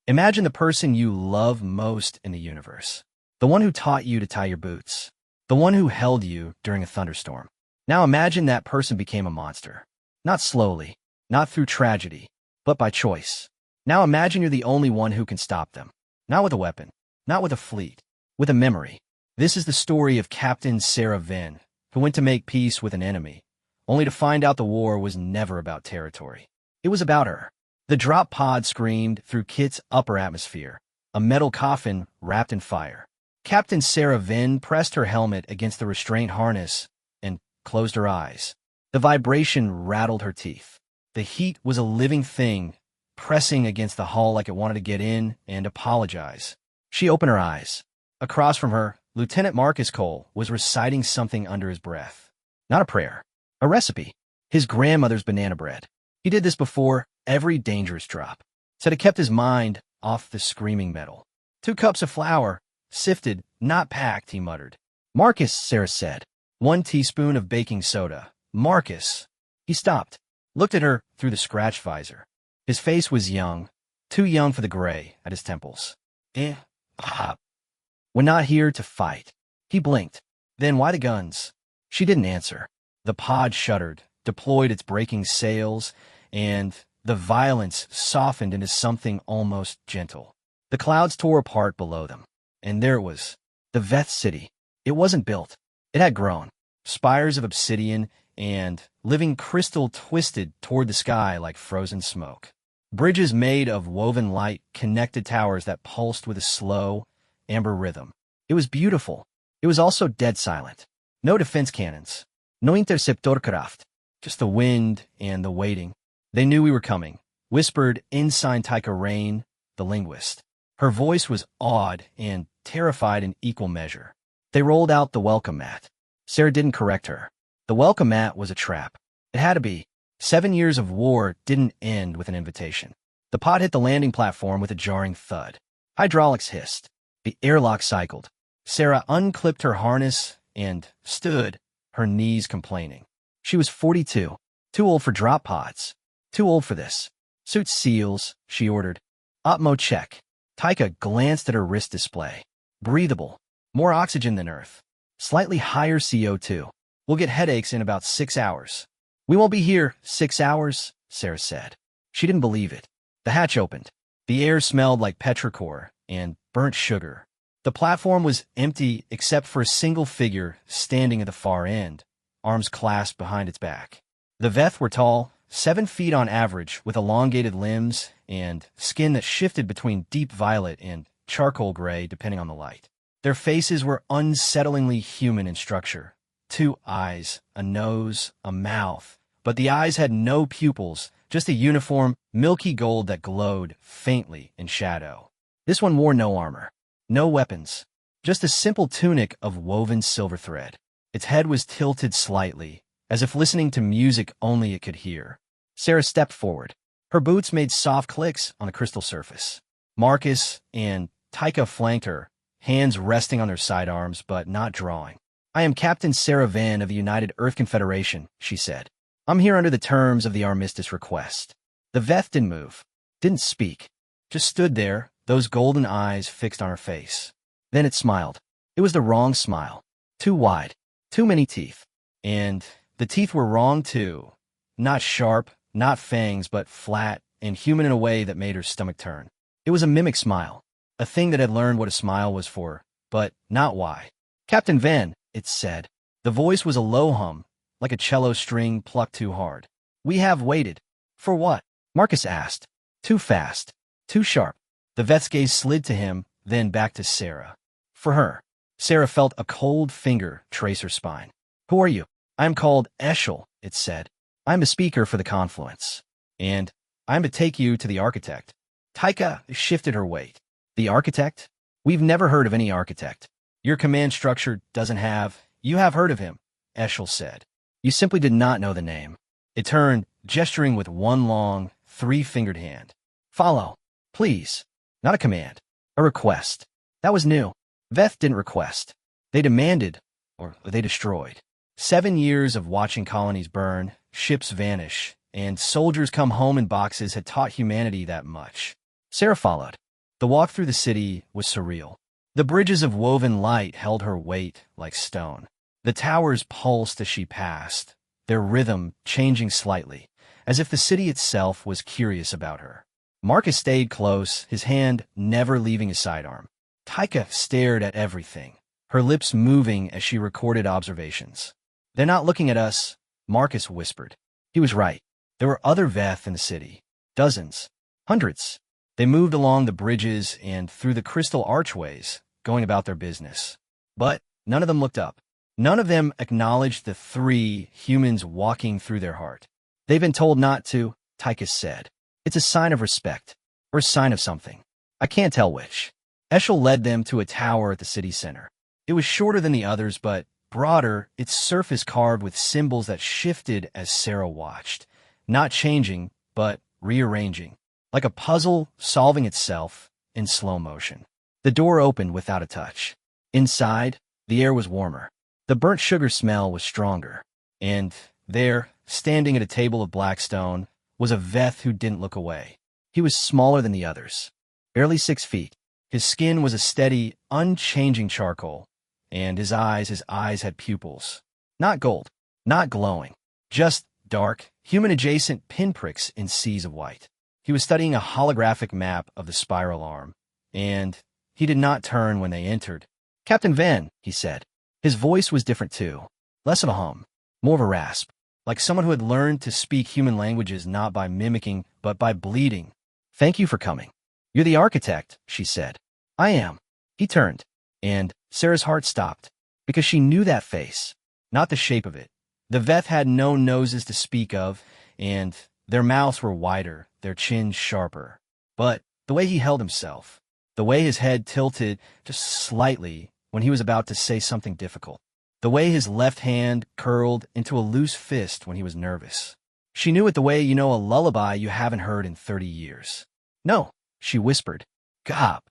Imagine the person you love most in the universe. The one who taught you to tie your boots. The one who held you during a thunderstorm. Now imagine that person became a monster. Not slowly, not through tragedy, but by choice. Now imagine you're the only one who can stop them. Not with a weapon, not with a fleet, with a memory. This is the story of Captain Sarah Venn, who went to make peace with an enemy, only to find out the war was never about territory. It was about her. The drop pod screamed through Kit's upper atmosphere, a metal coffin wrapped in fire. Captain Sarah Venn pressed her helmet against the restraint harness and closed her eyes. The vibration rattled her teeth. The heat was a living thing, pressing against the hull like it wanted to get in and apologize. She opened her eyes. Across from her, Lieutenant Marcus Cole was reciting something under his breath. Not a prayer. A recipe. His grandmother's banana bread. He did this before every dangerous drop. Said it kept his mind off the screaming metal. 2 cups of flour. Sifted, not packed, he muttered. Marcus, Sarah said. 1 teaspoon of baking soda. Marcus. He stopped. Looked at her through the scratch visor. His face was young. Too young for the gray at his temples. We're not here to fight. He blinked. Then why the guns? She didn't answer. The pod shuddered, deployed its braking sails, and the violence softened into something almost gentle. The clouds tore apart below them. And there it was, the Veth City. It wasn't built. It had grown. Spires of obsidian and living crystal twisted toward the sky like frozen smoke. Bridges made of woven light connected towers that pulsed with a slow, amber rhythm. It was beautiful. It was also dead silent. No defense cannons. No interceptorkraft. Just the wind and the waiting. They knew we were coming, whispered Ensign Tyka Rain, the linguist. Her voice was awed and terrified in equal measure. They rolled out the welcome mat. Sarah didn't correct her. The welcome mat was a trap. It had to be. 7 years of war didn't end with an invitation. The pod hit the landing platform with a jarring thud. Hydraulics hissed. The airlock cycled. Sarah unclipped her harness and stood, her knees complaining. She was 42. Too old for drop pods. Too old for this. Suit seals, she ordered. Opmo check. Tyka glanced at her wrist display. Breathable. More oxygen than Earth. Slightly higher CO2. We'll get headaches in about 6 hours. We won't be here 6 hours, Sarah said. She didn't believe it. The hatch opened. The air smelled like petrichor and burnt sugar. The platform was empty except for a single figure standing at the far end, arms clasped behind its back. The Veth were tall, 7 feet on average, with elongated limbs and skin that shifted between deep violet and charcoal gray depending on the light. Their faces were unsettlingly human in structure. 2 eyes, a nose, a mouth. But the eyes had no pupils, just a uniform, milky gold that glowed faintly in shadow. This one wore no armor, no weapons, just a simple tunic of woven silver thread. Its head was tilted slightly, as if listening to music only it could hear. Sarah stepped forward. Her boots made soft clicks on the crystal surface. Marcus and Tyka flanked her, hands resting on their sidearms but not drawing. I am Captain Sarah Venn of the United Earth Confederation, she said. I'm here under the terms of the armistice request. The Veth didn't move, didn't speak, just stood there, those golden eyes fixed on her face. Then it smiled. It was the wrong smile. Too wide, too many teeth. And the teeth were wrong too. Not sharp, not fangs, but flat and human in a way that made her stomach turn. It was a mimic smile, a thing that had learned what a smile was for, but not why. Captain Venn, it said. The voice was a low hum, like a cello string plucked too hard. We have waited. For what? Marcus asked. Too fast. Too sharp. The Veth's gaze slid to him, then back to Sarah. For her. Sarah felt a cold finger trace her spine. Who are you? I am called Eshel, it said. I'm a speaker for the Confluence. And I'm to take you to the architect. Tyka shifted her weight. The architect? We've never heard of any architect. Your command structure doesn't have. You have heard of him, Eshel said. You simply did not know the name. It turned, gesturing with one long, 3-fingered hand. Follow. Please. Not a command. A request. That was new. Veth didn't request. They demanded, or they destroyed. 7 years of watching colonies burn, ships vanish, and soldiers come home in boxes had taught humanity that much. Sarah followed. The walk through the city was surreal. The bridges of woven light held her weight like stone. The towers pulsed as she passed, their rhythm changing slightly, as if the city itself was curious about her. Marcus stayed close, his hand never leaving his sidearm. Taika stared at everything, her lips moving as she recorded observations. "They're not looking at us," Marcus whispered. He was right. There were other Veth in the city. Dozens. Hundreds. They moved along the bridges and through the crystal archways, going about their business. But none of them looked up. None of them acknowledged the three humans walking through their heart. "They've been told not to," Tychus said. "It's a sign of respect, or a sign of something. I can't tell which." Eshel led them to a tower at the city center. It was shorter than the others, but broader, its surface carved with symbols that shifted as Sarah watched. Not changing, but rearranging, like a puzzle solving itself in slow motion. The door opened without a touch. Inside, the air was warmer. The burnt sugar smell was stronger. And there, standing at a table of black stone, was a Veth who didn't look away. He was smaller than the others, barely 6 feet. His skin was a steady, unchanging charcoal, and his eyes had pupils. Not gold, not glowing, just dark, human-adjacent pinpricks in seas of white. He was studying a holographic map of the spiral arm, and he did not turn when they entered. "Captain Van," he said. His voice was different too, less of a hum, more of a rasp, like someone who had learned to speak human languages not by mimicking, but by bleeding. "Thank you for coming." "You're the architect," she said. "I am." He turned, and Sarah's heart stopped, because she knew that face, not the shape of it. The Veth had no noses to speak of, and their mouths were wider, their chins sharper. But the way he held himself, the way his head tilted just slightly when he was about to say something difficult, the way his left hand curled into a loose fist when he was nervous. She knew it the way you know a lullaby you haven't heard in 30 years. "No," she whispered. "Gob."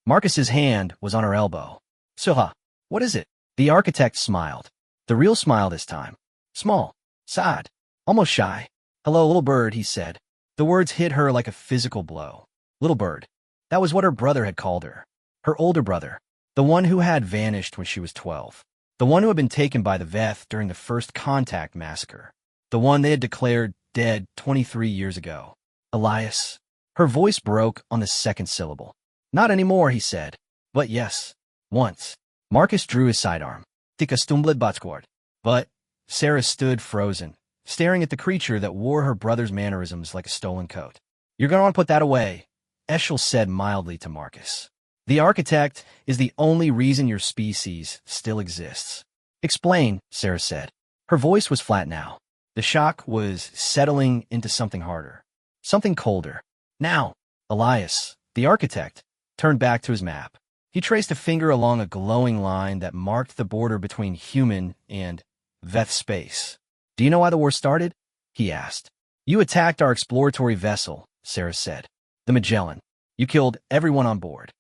Marcus's hand was on her elbow. "Suha, what is it?" The architect smiled. The real smile this time. Small, sad, almost shy. "Hello, little bird," he said. The words hit her like a physical blow. Little bird. That was what her brother had called her. Her older brother. The one who had vanished when she was 12. The one who had been taken by the Veth during the first contact massacre. The one they had declared dead 23 years ago. Elias. Her voice broke on the second syllable. "Not anymore," he said. "But yes, once." Marcus drew his sidearm. "Tika stumbled batsquart." But Sarah stood frozen, staring at the creature that wore her brother's mannerisms like a stolen coat. "You're going to want to put that away," Eshel said mildly to Marcus. "The architect is the only reason your species still exists." "Explain," Sarah said. Her voice was flat now. The shock was settling into something harder, something colder. Now, Elias, the architect, turned back to his map. He traced a finger along a glowing line that marked the border between human and Veth space. "Do you know why the war started?" he asked. "You attacked our exploratory vessel," Sarah said. "The Magellan. You killed everyone on board."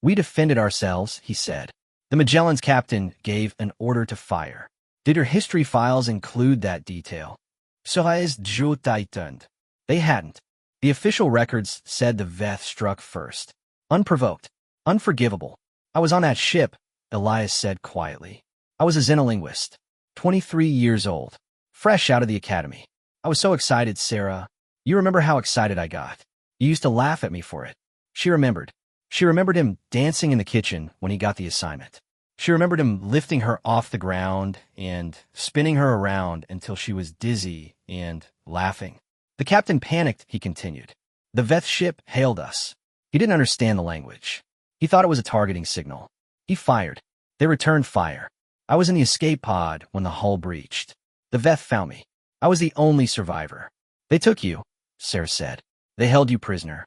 "We defended ourselves," he said. "The Magellan's captain gave an order to fire." Did her history files include that detail? Serais Jutaituned. They hadn't. The official records said the Veth struck first. Unprovoked. Unforgivable. "I was on that ship," Elias said quietly. "I was a xenolinguist. 23 years old. Fresh out of the academy. I was so excited, Sarah. You remember how excited I got. You used to laugh at me for it." She remembered. She remembered him dancing in the kitchen when he got the assignment. She remembered him lifting her off the ground and spinning her around until she was dizzy and laughing. "The captain panicked," he continued. "The Veth ship hailed us. He didn't understand the language. He thought it was a targeting signal. He fired. They returned fire. I was in the escape pod when the hull breached. The Veth found me. I was the only survivor. They took you," Sarah said. "They held you prisoner."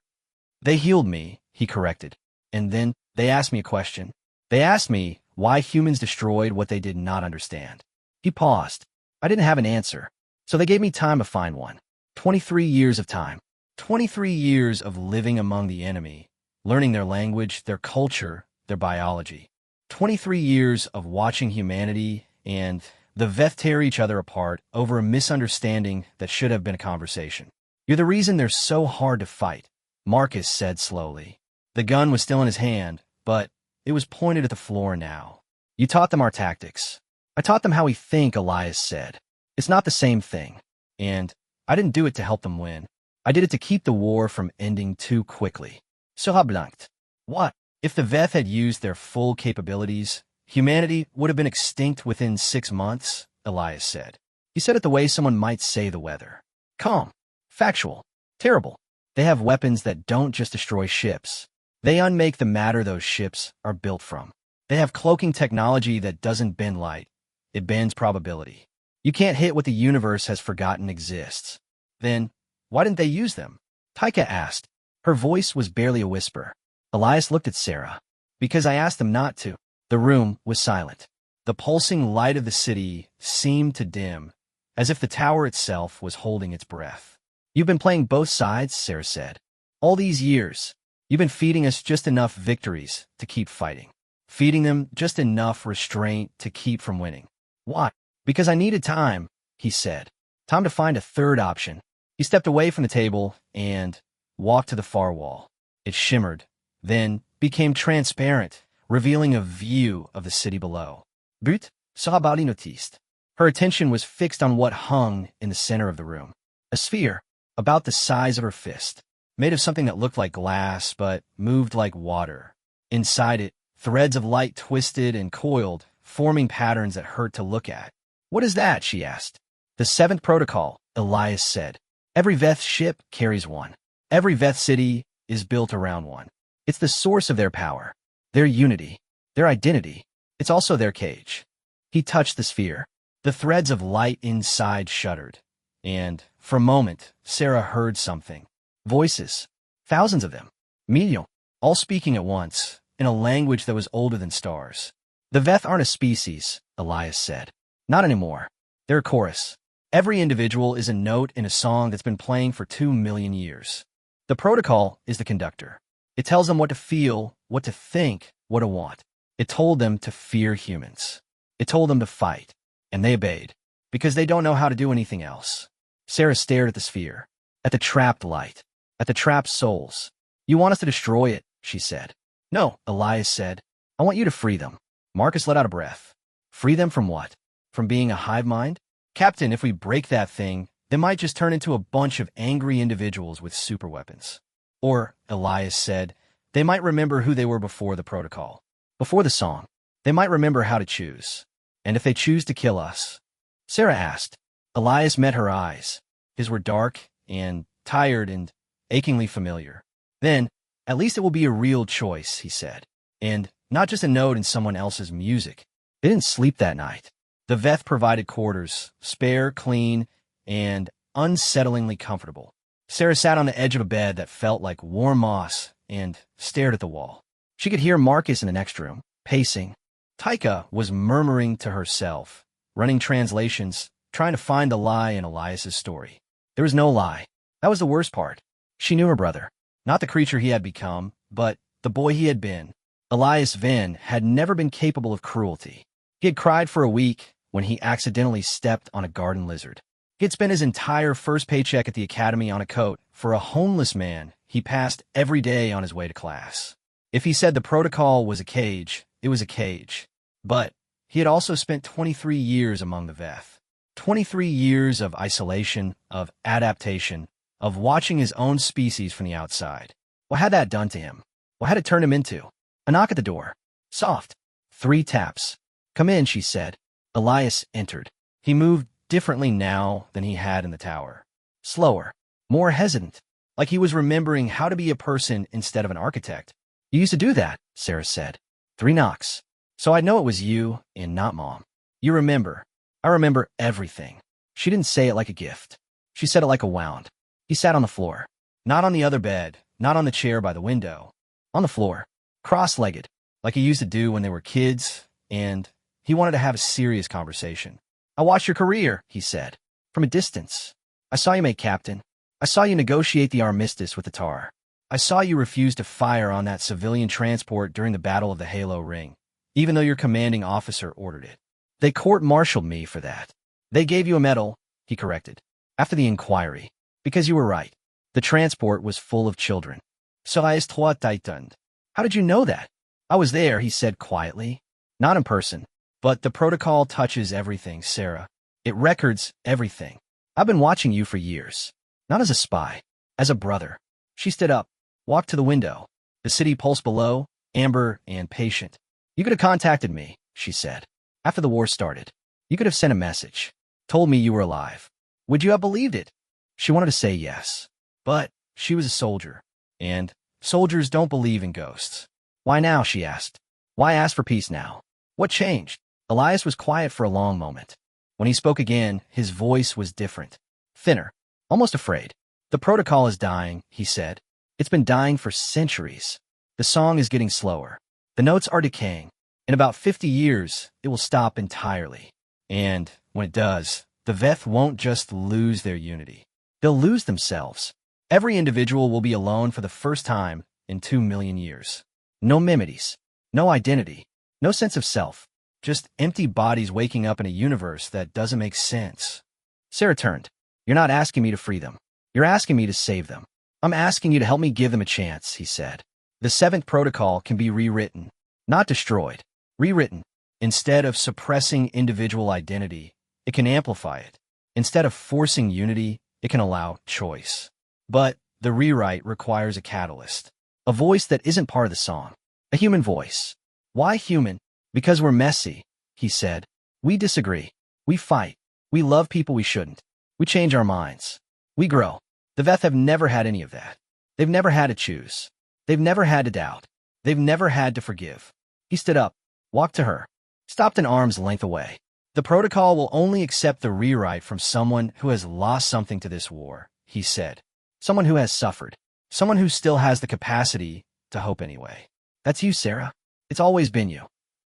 "They healed me," he corrected. "And then they asked me a question. They asked me why humans destroyed what they did not understand." He paused. "I didn't have an answer, so they gave me time to find one. 23 years of time. 23 years of living among the enemy, learning their language, their culture, their biology. 23 years of watching humanity and the Veth tear each other apart over a misunderstanding that should have been a conversation. You're the reason they're so hard to fight," Marcus said slowly. The gun was still in his hand, but it was pointed at the floor now. You taught them our tactics. I taught them how we think, Elias said. It's not the same thing. And I didn't do it to help them win. I did it to keep the war from ending too quickly. Sera blanked. What? If the Veth had used their full capabilities, humanity would have been extinct within 6 months, Elias said. He said it the way someone might say the weather. Calm. Factual. Terrible. They have weapons that don't just destroy ships. They unmake the matter those ships are built from. They have cloaking technology that doesn't bend light. It bends probability. You can't hit what the universe has forgotten exists. Then, why didn't they use them? Taika asked. Her voice was barely a whisper. Elias looked at Sarah. Because I asked them not to. The room was silent. The pulsing light of the city seemed to dim, as if the tower itself was holding its breath. You've been playing both sides, Sarah said. All these years. You've been feeding us just enough victories to keep fighting. Feeding them just enough restraint to keep from winning. Why? Because I needed time, he said. Time to find a third option. He stepped away from the table and walked to the far wall. It shimmered, then became transparent, revealing a view of the city below. But Sahabali noticed. Her attention was fixed on what hung in the center of the room. A sphere, about the size of her fist, made of something that looked like glass but moved like water. Inside it, threads of light twisted and coiled, forming patterns that hurt to look at. What is that? She asked. The 7th protocol, Elias said. Every Veth ship carries one. Every Veth city is built around one. It's the source of their power, their unity, their identity. It's also their cage. He touched the sphere. The threads of light inside shuddered. And, for a moment, Sarah heard something. Voices. Thousands of them. Million. All speaking at once, in a language that was older than stars. The Veth aren't a species, Elias said. Not anymore. They're a chorus. Every individual is a note in a song that's been playing for 2 million years. The protocol is the conductor. It tells them what to feel, what to think, what to want. It told them to fear humans. It told them to fight. And they obeyed. Because they don't know how to do anything else. Sarah stared at the sphere. At the trapped light. At the trapped souls. You want us to destroy it, she said. No, Elias said. I want you to free them. Marcus let out a breath. Free them from what? From being a hive mind? Captain, if we break that thing, they might just turn into a bunch of angry individuals with superweapons. Or, Elias said, they might remember who they were before the protocol. Before the song. They might remember how to choose. And if they choose to kill us? Sarah asked. Elias met her eyes. His were dark and tired and achingly familiar. Then, at least it will be a real choice, he said. And not just a note in someone else's music. They didn't sleep that night. The Veth provided quarters, spare, clean, and unsettlingly comfortable. Sarah sat on the edge of a bed that felt like warm moss and stared at the wall. She could hear Marcus in the next room, pacing. Taika was murmuring to herself, running translations, trying to find the lie in Elias's story. There was no lie. That was the worst part. She knew her brother. Not the creature he had become, but the boy he had been. Elias Venn had never been capable of cruelty. He had cried for a week when he accidentally stepped on a garden lizard. He had spent his entire first paycheck at the academy on a coat for a homeless man he passed every day on his way to class. If he said the protocol was a cage, it was a cage. But he had also spent 23 years among the Veth. 23 years of isolation, of adaptation, of watching his own species from the outside. What had that done to him? What had it turned him into? A knock at the door. Soft. 3 taps. Come in, she said. Elias entered. He moved differently now than he had in the tower. Slower. More hesitant. Like he was remembering how to be a person instead of an architect. You used to do that, Sarah said. 3 knocks. So I'd know it was you and not Mom. You remember. I remember everything. She didn't say it like a gift. She said it like a wound. He sat on the floor. Not on the other bed, not on the chair by the window. On the floor. Cross-legged, like he used to do when they were kids, and he wanted to have a serious conversation. I watched your career, he said, from a distance. I saw you make captain. I saw you negotiate the armistice with the Tar. I saw you refuse to fire on that civilian transport during the Battle of the Halo Ring, even though your commanding officer ordered it. They court-martialed me for that. They gave you a medal, he corrected, after the inquiry, because you were right. The transport was full of children. Serais toi titan. How did you know that? I was there, he said quietly. Not in person, but the protocol touches everything, Sarah. It records everything. I've been watching you for years. Not as a spy, as a brother. She stood up, walked to the window. The city pulsed below, amber and patient. You could have contacted me, she said. After the war started, you could have sent a message, told me you were alive. Would you have believed it? She wanted to say yes, but she was a soldier, and soldiers don't believe in ghosts. Why now, she asked. Why ask for peace now? What changed? Elias was quiet for a long moment. When he spoke again, his voice was different, thinner, almost afraid. The protocol is dying, he said. It's been dying for centuries. The song is getting slower. The notes are decaying. In about 50 years, it will stop entirely. And when it does, the Veth won't just lose their unity. They'll lose themselves. Every individual will be alone for the first time in 2 million years. No memories, no identity, no sense of self. Just empty bodies waking up in a universe that doesn't make sense. Sarah turned. You're not asking me to free them. You're asking me to save them. I'm asking you to help me give them a chance, he said. The 7th protocol can be rewritten, not destroyed. Rewritten. Instead of suppressing individual identity, it can amplify it. Instead of forcing unity, it can allow choice. But the rewrite requires a catalyst. A voice that isn't part of the song. A human voice. Why human? Because we're messy, he said. We disagree. We fight. We love people we shouldn't. We change our minds. We grow. The Veth have never had any of that. They've never had to choose. They've never had to doubt. They've never had to forgive. He stood up, walked to her, stopped an arm's length away. The protocol will only accept the rewrite from someone who has lost something to this war, he said. Someone who has suffered. Someone who still has the capacity to hope anyway. That's you, Sarah. It's always been you.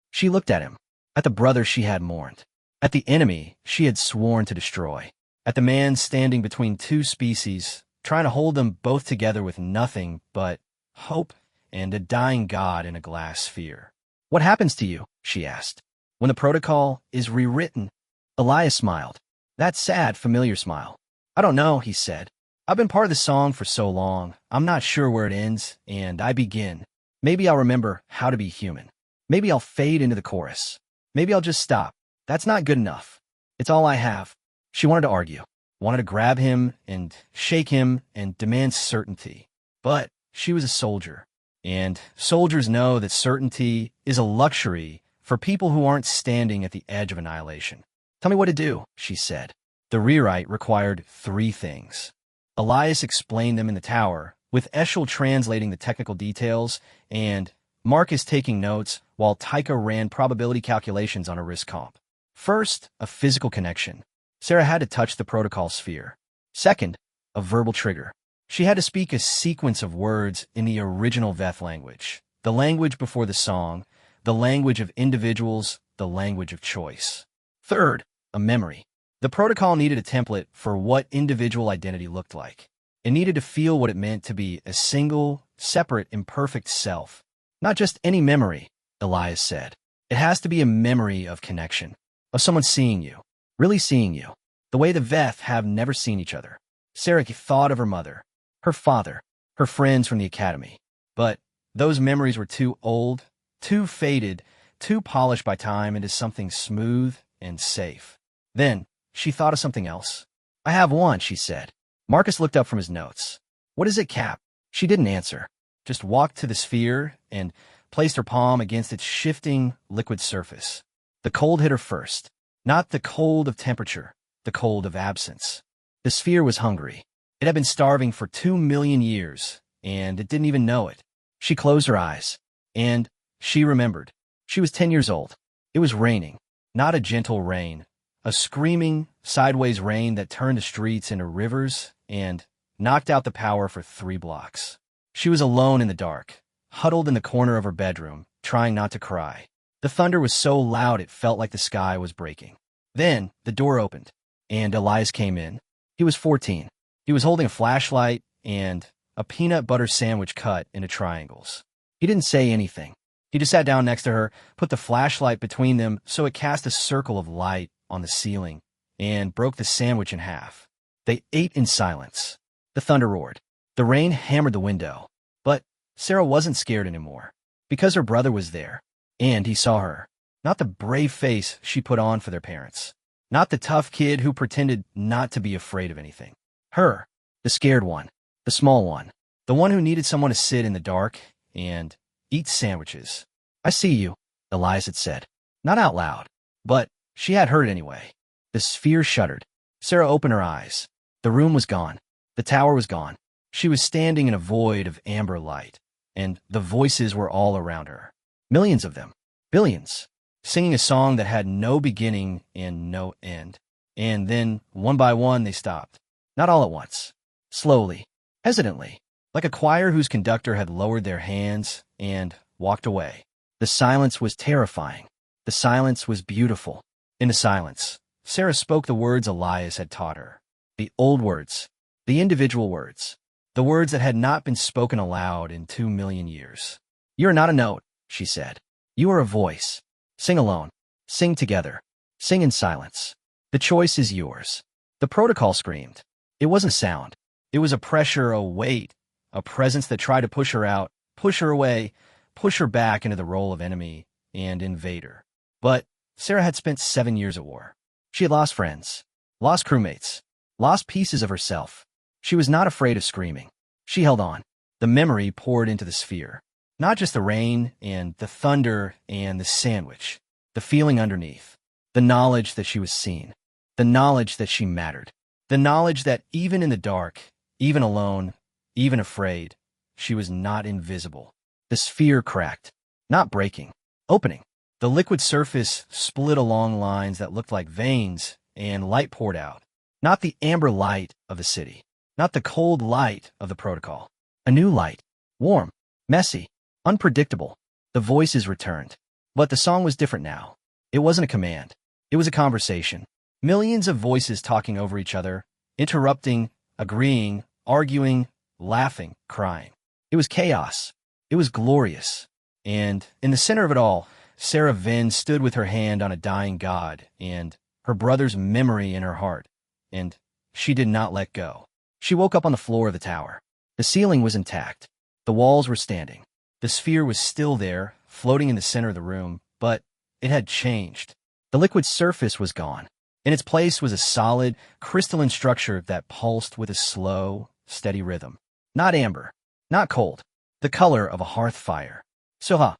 She looked at him, at the brother she had mourned, at the enemy she had sworn to destroy, at the man standing between two species, trying to hold them both together with nothing but hope and a dying god in a glass sphere. What happens to you? She asked. When the protocol is rewritten. Elias smiled. That sad, familiar smile. I don't know, he said. I've been part of the song for so long, I'm not sure where it ends, and I begin. Maybe I'll remember how to be human. Maybe I'll fade into the chorus. Maybe I'll just stop. That's not good enough. It's all I have. She wanted to argue, wanted to grab him and shake him and demand certainty. But she was a soldier, and soldiers know that certainty is a luxury for people who aren't standing at the edge of annihilation. Tell me what to do, she said. The rewrite required 3 things. Elias explained them in the tower, with Eshel translating the technical details and Marcus taking notes while Taika ran probability calculations on a risk comp. First, a physical connection. Sarah had to touch the protocol sphere. Second, a verbal trigger. She had to speak a sequence of words in the original Veth language, the language before the song, the language of individuals, the language of choice. Third, a memory. The protocol needed a template for what individual identity looked like. It needed to feel what it meant to be a single, separate, imperfect self. Not just any memory, Elias said. It has to be a memory of connection, of someone seeing you, really seeing you, the way the Veth have never seen each other. Sarah thought of her mother, her father, her friends from the academy. But those memories were too old, too faded, too polished by time into something smooth and safe. Then, she thought of something else. I have one, she said. Marcus looked up from his notes. What is it, Cap? She didn't answer, just walked to the sphere and placed her palm against its shifting, liquid surface. The cold hit her first. Not the cold of temperature, the cold of absence. The sphere was hungry. It had been starving for 2 million years, and it didn't even know it. She closed her eyes, and she remembered. She was 10 years old. It was raining, not a gentle rain, a screaming, sideways rain that turned the streets into rivers and knocked out the power for 3 blocks. She was alone in the dark, huddled in the corner of her bedroom, trying not to cry. The thunder was so loud it felt like the sky was breaking. Then, the door opened, and Elias came in. He was 14. He was holding a flashlight and a peanut butter sandwich cut into triangles. He didn't say anything. He just sat down next to her, put the flashlight between them so it cast a circle of light on the ceiling, and broke the sandwich in half. They ate in silence. The thunder roared. The rain hammered the window. But Sarah wasn't scared anymore, because her brother was there, and he saw her. Not the brave face she put on for their parents. Not the tough kid who pretended not to be afraid of anything. Her, the scared one, the small one, the one who needed someone to sit in the dark and eat sandwiches. "I see you," Elias had said. Not out loud, but she had heard anyway. The sphere shuddered. Sarah opened her eyes. The room was gone. The tower was gone. She was standing in a void of amber light, and the voices were all around her. Millions of them. Billions. Singing a song that had no beginning and no end. And then, one by one, they stopped. Not all at once. Slowly. Hesitantly. Like a choir whose conductor had lowered their hands and walked away. The silence was terrifying. The silence was beautiful. In the silence, Sarah spoke the words Elias had taught her. The old words. The individual words. The words that had not been spoken aloud in 2 million years. "You are not a note," she said. "You are a voice. Sing alone. Sing together. Sing in silence. The choice is yours." The protocol screamed. It wasn't a sound. It was a pressure, a weight, a presence that tried to push her out, push her away, push her back into the role of enemy and invader. But Sarah had spent 7 years at war. She had lost friends, lost crewmates, lost pieces of herself. She was not afraid of screaming. She held on. The memory poured into the sphere. Not just the rain and the thunder and the sandwich. The feeling underneath. The knowledge that she was seen. The knowledge that she mattered. The knowledge that even in the dark, even alone, even afraid, she was not invisible. The sphere cracked. Not breaking. Opening. The liquid surface split along lines that looked like veins, and light poured out. Not the amber light of the city. Not the cold light of the protocol. A new light. Warm. Messy. Unpredictable. The voices returned. But the song was different now. It wasn't a command. It was a conversation. Millions of voices talking over each other, interrupting, agreeing, arguing, laughing, crying. It was chaos. It was glorious. And in the center of it all, Sarah Vin stood with her hand on a dying god and her brother's memory in her heart. And she did not let go. She woke up on the floor of the tower. The ceiling was intact. The walls were standing. The sphere was still there, floating in the center of the room, but it had changed. The liquid surface was gone. In its place was a solid, crystalline structure that pulsed with a slow, steady rhythm. Not amber. Not cold. The color of a hearth fire. "Soha."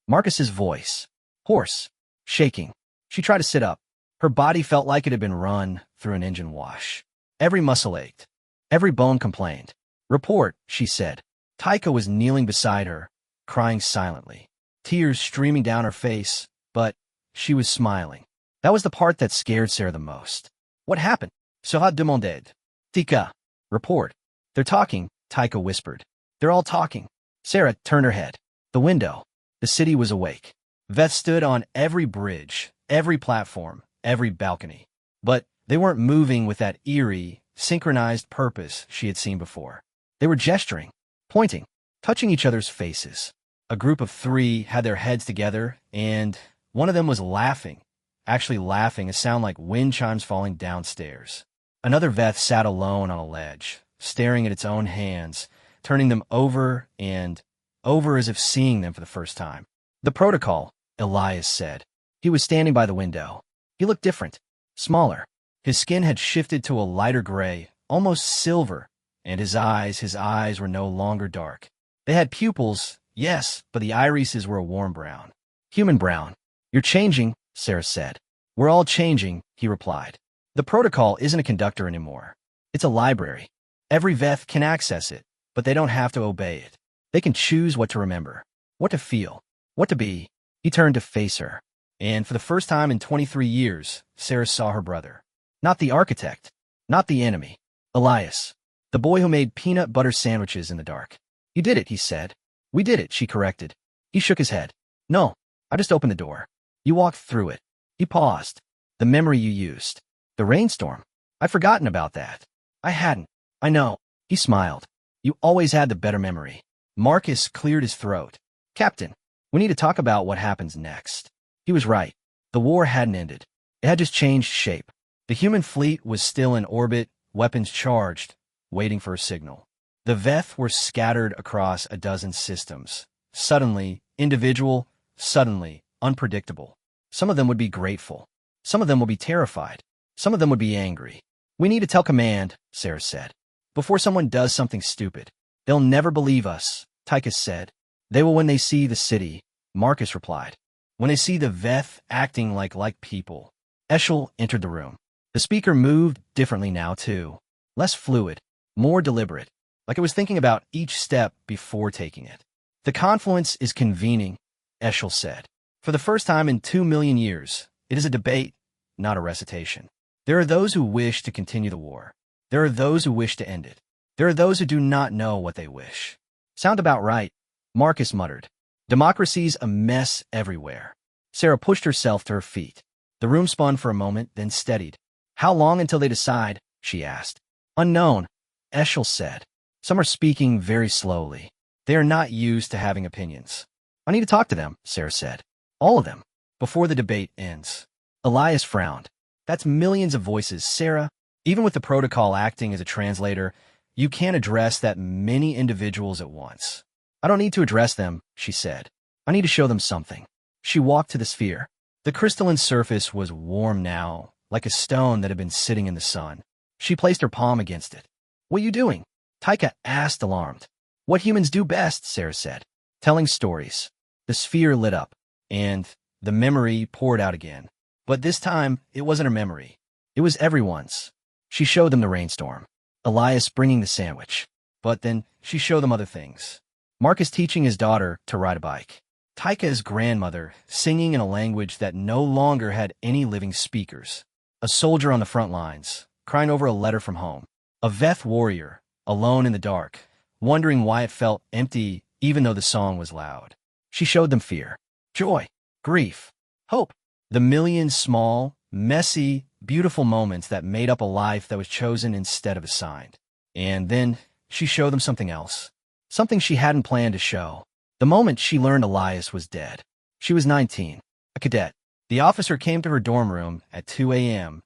Marcus's voice. Hoarse. Shaking. She tried to sit up. Her body felt like it had been run through an engine wash. Every muscle ached. Every bone complained. "Report," she said. Taika was kneeling beside her, crying silently. Tears streaming down her face, but she was smiling. That was the part that scared Sarah the most. "What happened?" Soha demanded. "Tika." "Report." "They're talking," Taika whispered. "They're all talking." Sarah turned her head. The window. The city was awake. Vets stood on every bridge, every platform, every balcony. But they weren't moving with that eerie, synchronized purpose she had seen before. They were gesturing, pointing, touching each other's faces. A group of 3 had their heads together, and one of them was laughing, actually laughing, a sound like wind chimes falling downstairs. Another Veth sat alone on a ledge, staring at its own hands, turning them over and over as if seeing them for the first time. "The protocol," Elias said. He was standing by the window. He looked different, smaller. His skin had shifted to a lighter gray, almost silver, and his eyes were no longer dark. They had pupils, yes, but the irises were a warm brown. "Human brown." "You're changing," Sarah said. "We're all changing," he replied. "The protocol isn't a conductor anymore. It's a library. Every Veth can access it, but they don't have to obey it. They can choose what to remember, what to feel, what to be." He turned to face her, and for the first time in 23 years, Sarah saw her brother. Not the architect, not the enemy. Elias, the boy who made peanut butter sandwiches in the dark. "You did it," he said. "We did it," she corrected. He shook his head. "No, I just opened the door. You walked through it." He paused. "The memory you used. The rainstorm. I'd forgotten about that." "I hadn't. I know." He smiled. "You always had the better memory." Marcus cleared his throat. "Captain, we need to talk about what happens next." He was right. The war hadn't ended. It had just changed shape. The human fleet was still in orbit, weapons charged, waiting for a signal. The Veth were scattered across a dozen systems. Suddenly, individual, suddenly, unpredictable. Some of them would be grateful. Some of them would be terrified. Some of them would be angry. "We need to tell command," Sarah said, "before someone does something stupid. They'll never believe us," Tychus said. "They will when they see the city," Marcus replied. "When they see the Veth acting like people." Eshel entered the room. The speaker moved differently now, too. Less fluid, more deliberate, like it was thinking about each step before taking it. "The confluence is convening," Eshel said. "For the first time in 2 million years, it is a debate, not a recitation. There are those who wish to continue the war. There are those who wish to end it. There are those who do not know what they wish." "Sound about right," Marcus muttered. "Democracy's a mess everywhere." Sarah pushed herself to her feet. The room spun for a moment, then steadied. "How long until they decide?" she asked. "Unknown," Eshel said. "Some are speaking very slowly. They are not used to having opinions." "I need to talk to them," Sarah said. "All of them, before the debate ends." Elias frowned. "That's millions of voices, Sarah. Even with the protocol acting as a translator, you can't address that many individuals at once." "I don't need to address them," she said. "I need to show them something." She walked to the sphere. The crystalline surface was warm now, like a stone that had been sitting in the sun. She placed her palm against it. "What are you doing?" Taika asked, alarmed. "What humans do best," Sarah said. "Telling stories." The sphere lit up, and the memory poured out again. But this time, it wasn't her memory. It was everyone's. She showed them the rainstorm. Elias bringing the sandwich. But then she showed them other things. Marcus teaching his daughter to ride a bike. Taika's grandmother singing in a language that no longer had any living speakers. A soldier on the front lines, crying over a letter from home. A Veth warrior, alone in the dark, wondering why it felt empty even though the song was loud. She showed them fear, joy, grief, hope. The million small, messy, beautiful moments that made up a life that was chosen instead of assigned. And then she showed them something else. Something she hadn't planned to show. The moment she learned Elias was dead. She was 19, a cadet. The officer came to her dorm room at 2 a.m.,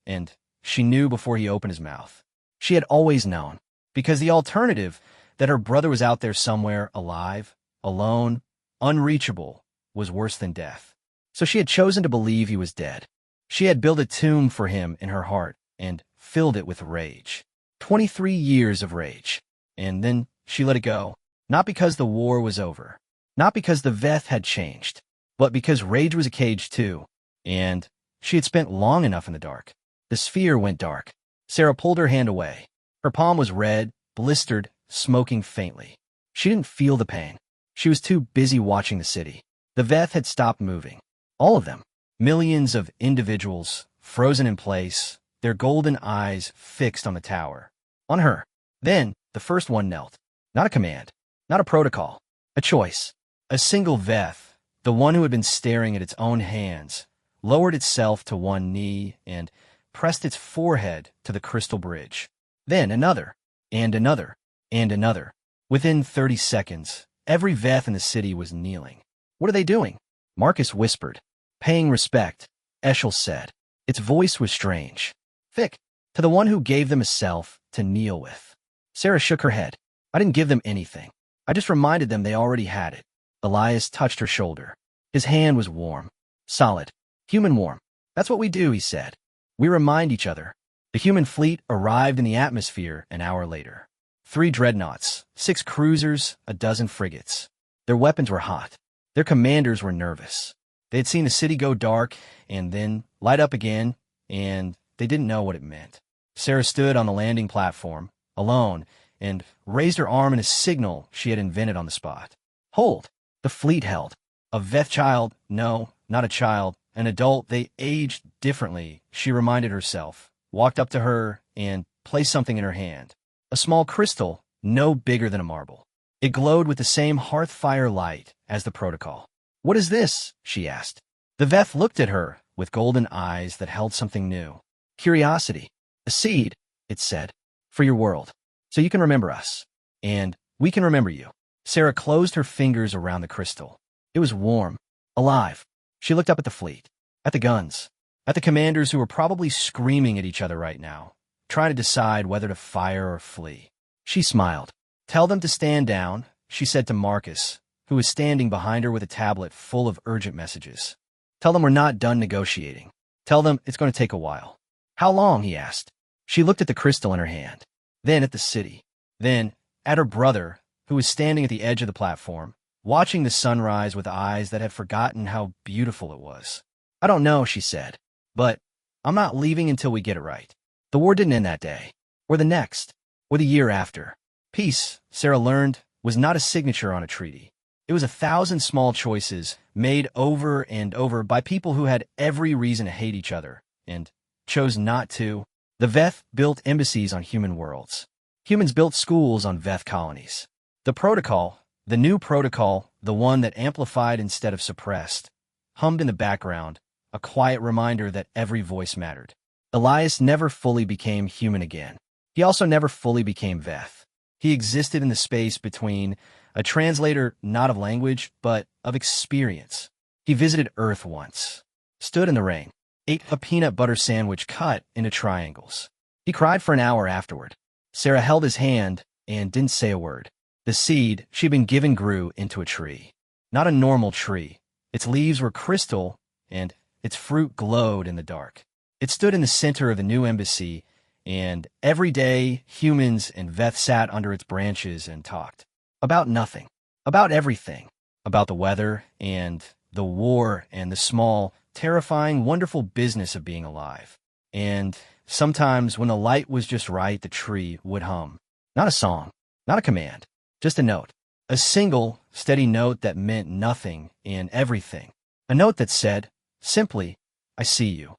and she knew before he opened his mouth. She had always known, because the alternative, that her brother was out there somewhere, alive, alone, unreachable, was worse than death. So she had chosen to believe he was dead. She had built a tomb for him in her heart and filled it with rage. 23 years of rage. And then she let it go. Not because the war was over. Not because the Veth had changed. But because rage was a cage too. And she had spent long enough in the dark. The sphere went dark. Sarah pulled her hand away. Her palm was red, blistered, smoking faintly. She didn't feel the pain. She was too busy watching the city. The Veth had stopped moving. All of them. Millions of individuals, frozen in place, their golden eyes fixed on the tower. On her. Then, the first one knelt. Not a command. Not a protocol. A choice. A single Veth, the one who had been staring at its own hands, lowered itself to one knee and pressed its forehead to the crystal bridge. Then another, and another, and another. Within 30 seconds, every Veth in the city was kneeling. "What are they doing?" Marcus whispered. "Paying respect," Eshel said. Its voice was strange. "Thick, to the one who gave them a self to kneel with." Sarah shook her head. "I didn't give them anything. I just reminded them they already had it." Elias touched her shoulder. His hand was warm, solid, human warm. "That's what we do," he said. "We remind each other." The human fleet arrived in the atmosphere an hour later. 3 dreadnoughts, 6 cruisers, a dozen frigates. Their weapons were hot. Their commanders were nervous. They had seen the city go dark and then light up again, and they didn't know what it meant. Sarah stood on the landing platform, alone, and raised her arm in a signal she had invented on the spot. "Hold!" The fleet held. A Veth child, no, not a child, an adult, they aged differently, she reminded herself, walked up to her and placed something in her hand. A small crystal, no bigger than a marble. It glowed with the same hearth fire light as the protocol. "What is this?" she asked. The Veth looked at her with golden eyes that held something new. "Curiosity. A seed," it said, "for your world. So you can remember us. And we can remember you." Sarah closed her fingers around the crystal. It was warm, alive. She looked up at the fleet, at the guns, at the commanders who were probably screaming at each other right now, trying to decide whether to fire or flee. She smiled. Tell them to stand down, she said to Marcus, who was standing behind her with a tablet full of urgent messages. Tell them we're not done negotiating. Tell them it's going to take a while. How long? He asked. She looked at the crystal in her hand, then at the city, then at her brother, who was standing at the edge of the platform, watching the sunrise with eyes that had forgotten how beautiful it was. I don't know, she said, but I'm not leaving until we get it right. The war didn't end that day, or the next, or the year after. Peace, Sarah learned, was not a signature on a treaty. It was 1,000 small choices made over and over by people who had every reason to hate each other and chose not to. The Veth built embassies on human worlds. Humans built schools on Veth colonies. The protocol, the new protocol, the one that amplified instead of suppressed, hummed in the background, a quiet reminder that every voice mattered. Elias never fully became human again. He also never fully became Veth. He existed in the space between, a translator not of language, but of experience. He visited Earth once, stood in the rain, ate a peanut butter sandwich cut into triangles. He cried for an hour afterward. Sarah held his hand and didn't say a word. The seed she'd been given grew into a tree. Not a normal tree. Its leaves were crystal, and its fruit glowed in the dark. It stood in the center of the new embassy, and every day humans and Veth sat under its branches and talked. About nothing. About everything. About the weather, and the war, and the small, terrifying, wonderful business of being alive. And sometimes when the light was just right, the tree would hum. Not a song, not a command, just a note. A single, steady note that meant nothing and everything. A note that said, simply, I see you.